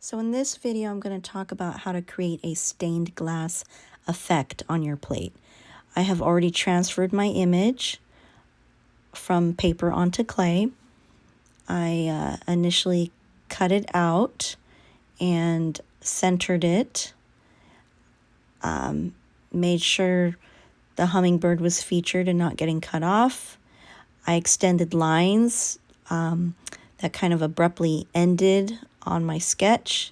So in this video, I'm going to talk about how to create a stained glass effect on your plate. I have already transferred my image from paper onto clay. I initially cut it out and centered it, made sure the hummingbird was featured and not getting cut off. I extended lines that kind of abruptly ended on my sketch.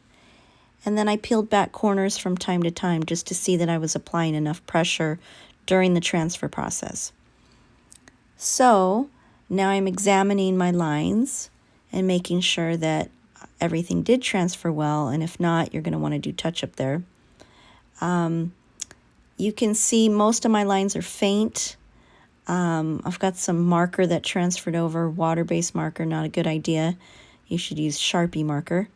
And then I peeled back corners from time to time just to see that I was applying enough pressure during the transfer process. So now I'm examining my lines and making sure that everything did transfer well, and if not, you're going to want to do touch-up there. You can see most of my lines are faint. I've got some marker that transferred over, water-based marker, not a good idea. You should use Sharpie marker.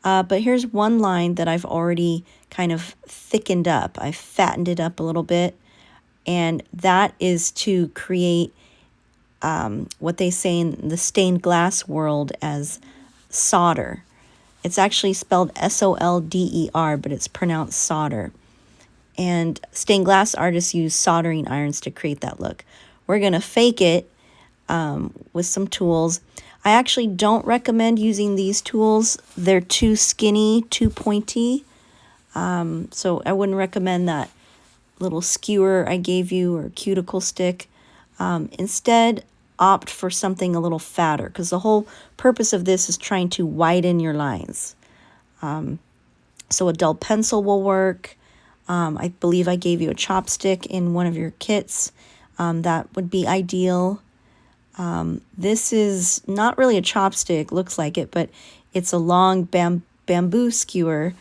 But here's one line that I've already kind of thickened up. I fattened it up a little bit, and that is to create what they say in the stained glass world as solder. It's actually spelled S-O-L-D-E-R, but it's pronounced solder. And stained glass artists use soldering irons to create that look. We're going to fake it with some tools. I actually don't recommend using these tools. They're too skinny, too pointy. So I wouldn't recommend that little skewer I gave you or cuticle stick. Instead, opt for something a little fatter, because the whole purpose of this is trying to widen your lines. So a dull pencil will work. I believe I gave you a chopstick in one of your kits. That would be ideal. This is not really a chopstick, looks like it, but it's a long bamboo skewer,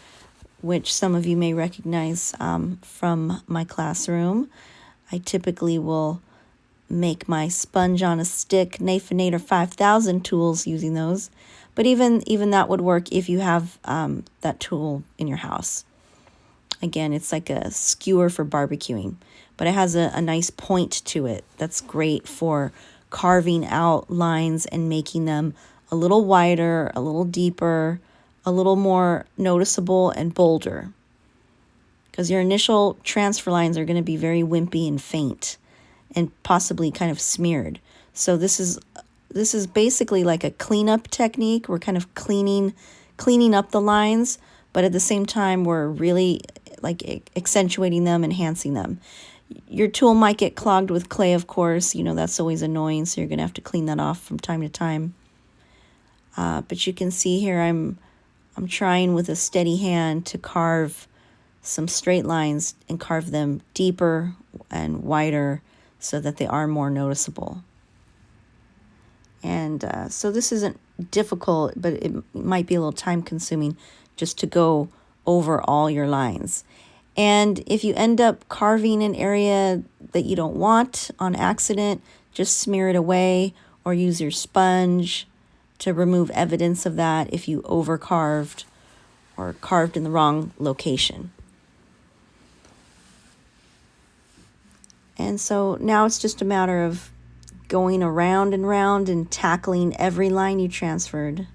which some of you may recognize from my classroom. I typically will make my sponge on a stick Nafinator 5000 tools using those, but even that would work if you have that tool in your house. Again, it's like a skewer for barbecuing, but it has a nice point to it. That's great for carving out lines and making them a little wider, a little deeper, a little more noticeable and bolder. Because your initial transfer lines are going to be very wimpy and faint and possibly kind of smeared. So this is basically like a cleanup technique. We're kind of cleaning up the lines, but at the same time we're really like accentuating them, enhancing them. Your tool might get clogged with clay, of course. You know, that's always annoying, so you're going to have to clean that off from time to time. But you can see here I'm trying with a steady hand to carve some straight lines and carve them deeper and wider so that they are more noticeable. And so this isn't difficult, but it might be a little time consuming just to go over all your lines. And if you end up carving an area that you don't want on accident, just smear it away or use your sponge to remove evidence of that if you overcarved or carved in the wrong location. And so now it's just a matter of going around and round and tackling every line you transferred.